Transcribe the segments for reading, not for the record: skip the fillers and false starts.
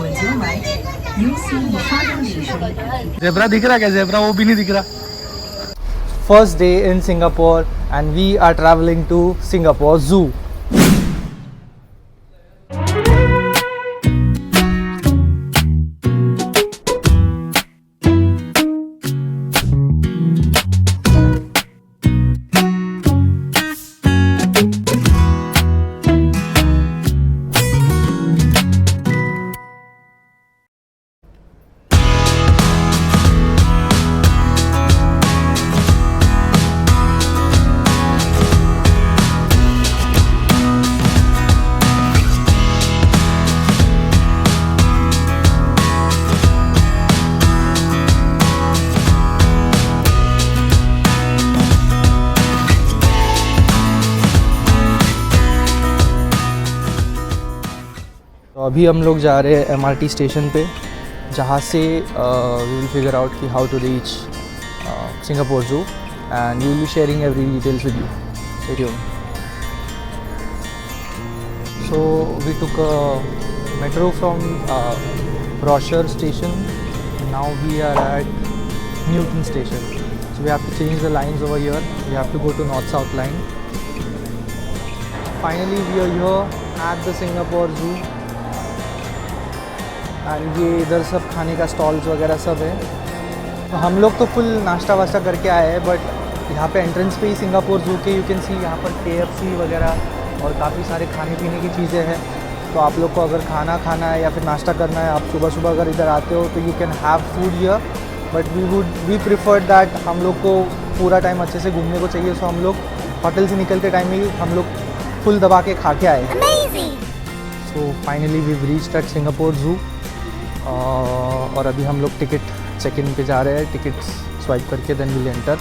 towards your right, you'll see the condemnation. Zebra दिख रहा क्या? ज़ेब्रा वो भी नहीं दिख रहा. First day in Singapore and we are traveling to Singapore Zoo. तो अभी हम लोग जा रहे हैं MRT स्टेशन पे, जहाँ से वी विल फिगर आउट कि how to reach Singapore zoo and we will be sharing every details with you. Stay tuned. So we took metro from brochure station. Now we are at Newton station. So we have to change the lines over here. We have to go to north south line. Finally we are here at the Singapore zoo. And ये इधर सब खाने का stalls वगैरह सब है. तो हम लोग तो फुल नाश्ता वाश्ता करके आए हैं, बट यहाँ पे एंट्रेंस पे ही सिंगापुर ज़ू के यू कैन सी यहाँ पर KFC वगैरह और काफ़ी सारे खाने पीने की चीज़ें हैं. तो आप लोग को अगर खाना है या फिर नाश्ता करना है, आप सुबह सुबह अगर इधर आते हो तो you can have food here. But we prefer that हम लोग को पूरा टाइम अच्छे से घूमने को चाहिए. सो हम लोग होटल से निकलते टाइम में हम लोग फुल दबा के खा के आए. So finally we reached at Singapore zoo. और अभी हम लोग टिकट चेक इन पे जा रहे हैं. टिकट स्वाइप करके then will enter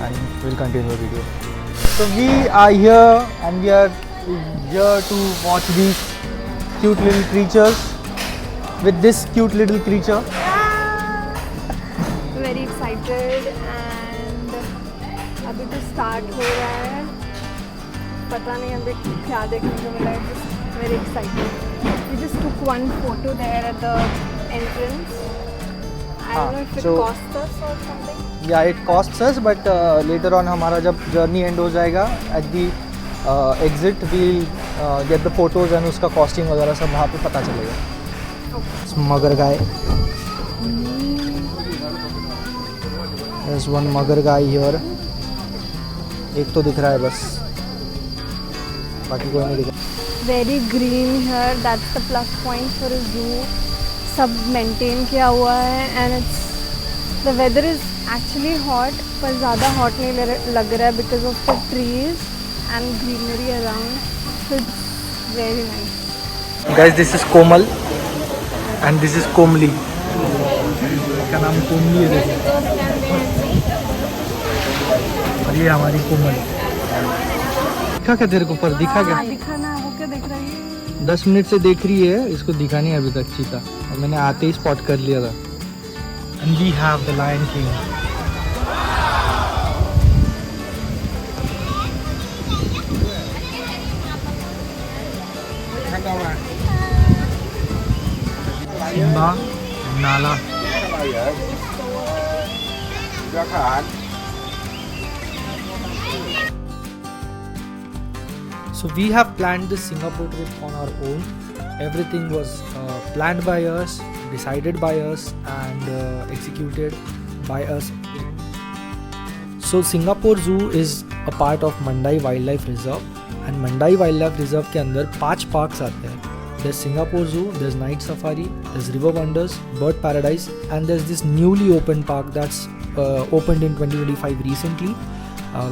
and will continue video. So we are here and we are here to watch these cute little creatures with this cute little creature. Very excited and अभी तो start हो रहा है. पता नहीं अभी क्या देखने को मिला है. Very excited. We just took one photo there at the entrance. I don't know if it cost us or something. Yeah, it costs us, but later on हमारा जब जर्नी एंड हो जाएगा at the exit we'll get the photos and उसका costing वगैरह सब वहाँ पे पता चलेगा. Okay. मगर गाय. There's one मगर गाय here. एक तो दिख रहा है बस, बाकी कोई नहीं दिख रहा. Very green here. That's the plus point for a zoo. सब maintain किया हुआ है and it's the weather is actually hot, पर ज़्यादा hot नहीं लग रहा है because of the trees and greenery around. So it's very nice. Guys, this is Komal and this is Komli. इसका नाम कोमली है. और ये हमारी कोमल. दिखा क्या तेरे को? पर दिखा क्या? दिखा ना. वो क्या देख रही है? 10 मिनट से देख रही है. इसको दिखा नहीं अभी तक चीता, और मैंने आते ही स्पॉट कर लिया था. And we have the Lion King. Simba, Nala. So we have planned this Singapore trip on our own. Everything was planned by us, decided by us and executed by us. So Singapore Zoo is a part of Mandai Wildlife Reserve and Mandai Wildlife Reserve के अंदर 5 parks आते हैं. There's Singapore Zoo, there's Night Safari, there's River Wonders, Bird Paradise and there's this newly opened park that's opened in 2025 recently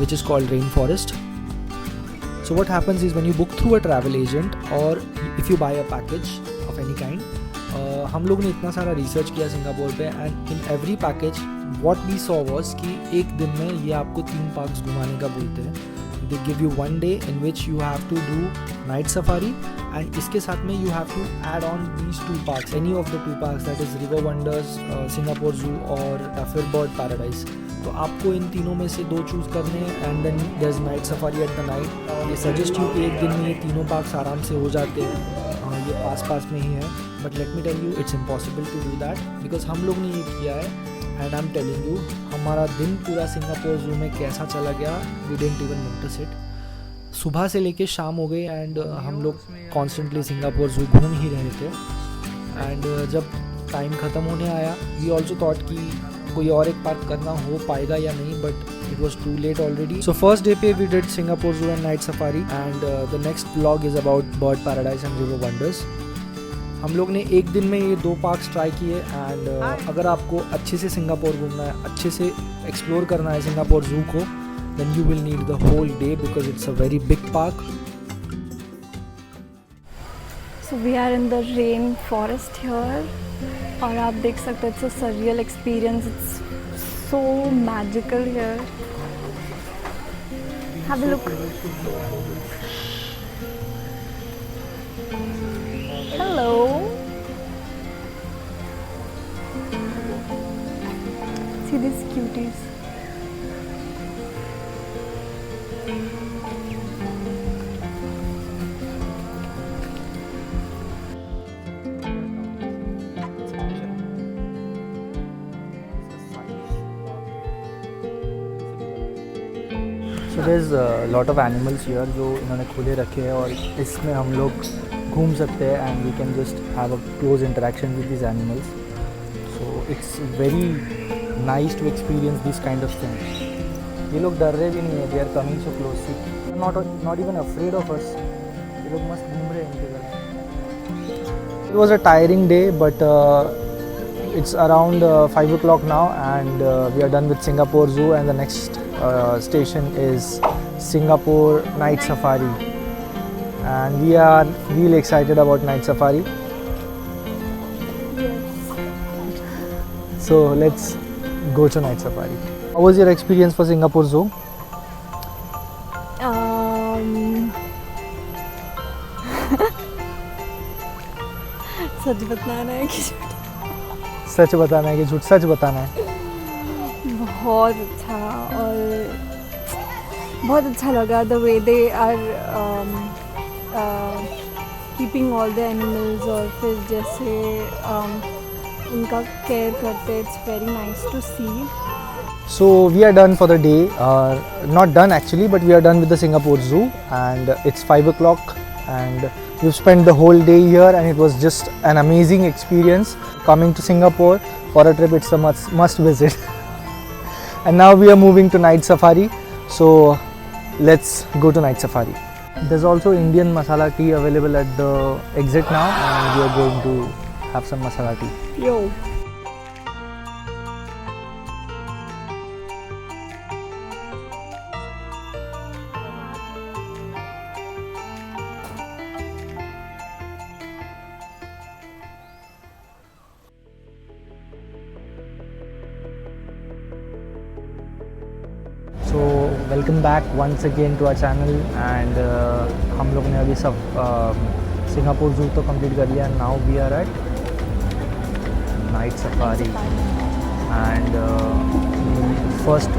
which is called Rainforest. So what happens is when you book through a travel agent or if you buy a package of any kind, हम लोग ने इतना सारा research किया Singapore पे and in every package what we saw was कि एक दिन में ये आपको 3 पार्क्स घुमाने का बोलते हैं. They give you 1 day in which you have to do night safari and इसके साथ में you have to add on these 2 parks, any of the 2 parks, that is River Wonders, Singapore Zoo और फिर Bird Paradise. तो आपको इन तीनों में से 2 चूज़ करने हैं and then there is night safari at the night. ये सजेस्ट यू कि एक दिन में ये तीनों पार्क्स आराम से हो जाते हैं. ये पास में ही है. But let me tell you it's impossible to do that because हम लोग ने ये किया है and I am telling you हमारा दिन पूरा सिंगापुर जू में कैसा चला गया we didn't even notice it. सुबह से लेके शाम हो गई एंड हम लोग कॉन्स्टेंटली सिंगापुर जू घूम ही रहे थे. एंड जब टाइम ख़त्म होने आया वी ऑल्सो थॉट कि कोई और एक पार्क करना हो पाएगा या नहीं, but it was too late already. So first day पे we did Singapore zoo and night safari and the next vlog is about bird paradise and river wonders. हम लोग ने एक दिन में ये 2 पार्क्स ट्राई किए एंड अगर आपको अच्छे से सिंगापुर घूमना है, अच्छे से एक्सप्लोर करना है सिंगापुर जू को, then you will need the whole day because it's a very big park. So we are in the rain forest here और आप देख सकते हैं it's a surreal experience. It's so magical here. Have a look. Hello. See these cuties. So there's a lot of animals here जो इन्होंने खुले रखे हैं और इसमें हम लोग घूम सकते हैं and we can just have a close interaction with these animals. So it's very nice to experience this kind of things. ये लोग डर रहे भी नहीं है, they are coming so close. Not even afraid of us. ये लोग मस्त घूम रहे हैं इनके घर. It was a tiring day but it's around 5 o'clock now and we are done with Singapore Zoo and the next station is Singapore Night Safari and we are really excited about Night Safari. So let's go to Night Safari. How was your experience for Singapore Zoo? सच बताना है कि सच बताना है कि झूठ? सच बताना है. बहुत अच्छा और बहुत अच्छा लगा the way they are keeping all the animals और फिर जैसे उनका केयर करते. It's very nice to see. So we are done for the day, not done actually, but we are done with the Singapore Zoo and it's 5 o'clock and we've spent the whole day here and it was just an amazing experience. Coming to Singapore for a trip, it's a must visit. And now we are moving to Night Safari, so let's go to Night Safari. There's also Indian masala tea available at the exit now and we are going to have some masala tea. Yo. So welcome back once again to our channel and हम लोग ने अभी सब Singapore जू तो complete कर लिया. Now we are at Night Safari and first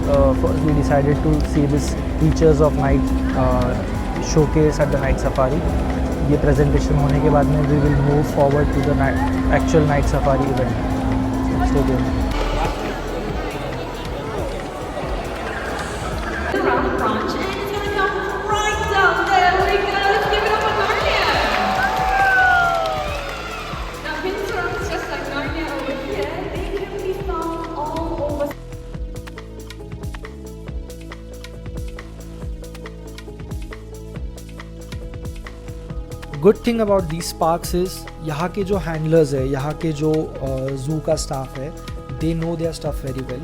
we decided to see this features of night showcase at the Night Safari. ये presentation होने के बाद में we will move forward to the actual Night Safari event. Stay tuned. Branch and it's gonna come right down there. We go. Let's give it up for Narnia. Now pin terms just like Narnia over here, they can be found all over. Good thing about these parks is यहाँ के जो handlers है, यहाँ के जो zoo का staff है, they know their stuff very well.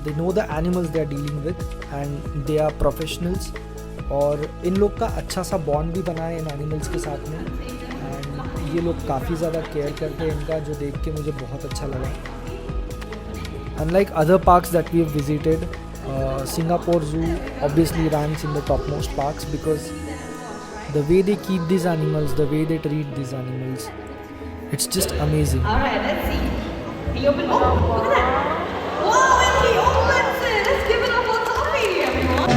They know the animals they are dealing with and they are professionals. और इन लोग का अच्छा सा बॉन्ड भी बना है इन एनिमल्स के साथ में एंड ये लोग काफ़ी ज़्यादा केयर करते हैं इनका, जो देख के मुझे बहुत अच्छा लगा. Unlike other parks that we have visited, Singapore Zoo obviously ranks in the topmost parks because the way they keep these animals, the way they treat these animals, it's just amazing. Alright, let's see. He opens. Oh, look at that. Wow, and he opens it. Let's give it up for Tommy, everyone.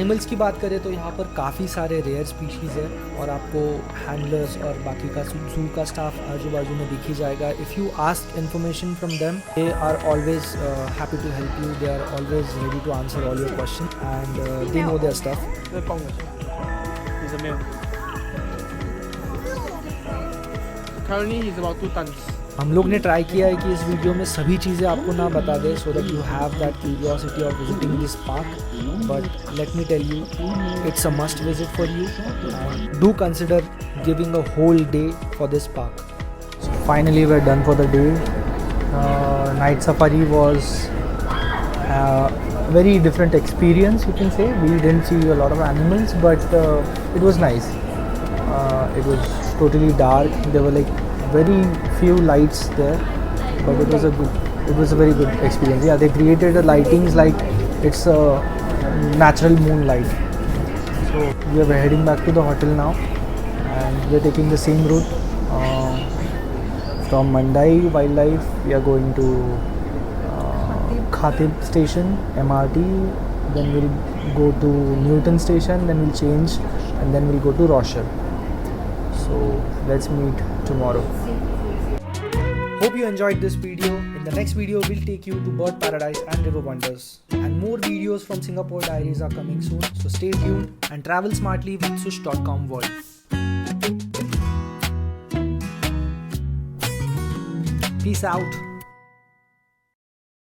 Animals की बात करें तो यहाँ पर काफ़ी सारे rare species है और आपको हैंडलर्स और बाकी का जू का स्टाफ आजू बाजू में दिख ही जाएगा. If you ask information from them they are always happy to help you. They are always ready to answer all your question and they know their stuff. He's a male. Currently he's about 2 tons. हम लोग ने try किया है कि इस video में सभी चीज़ें आपको ना बता दें so that you have that curiosity of visiting this park. But let me tell you, it's a must visit for you. Do consider giving a whole day for this park. So finally we're done for the day. Night safari was a very different experience, you can say. We didn't see a lot of animals, but it was nice. It was totally dark. There were like very few lights there, but it was a very good experience. Yeah, they created the lightings like it's a natural moonlight. So we are heading back to the hotel now, and we are taking the same route from Mandai Wildlife. We are going to Khatib station, MRT. Then we'll go to Newton station. Then we'll change, and then we'll go to Rochelle. So let's meet tomorrow. Hope you enjoyed this video. In the next video, we'll take you to Bird Paradise and River Wonders. And more videos from Singapore Diaries are coming soon. So stay tuned and travel smartly with Sush.com World. Peace out.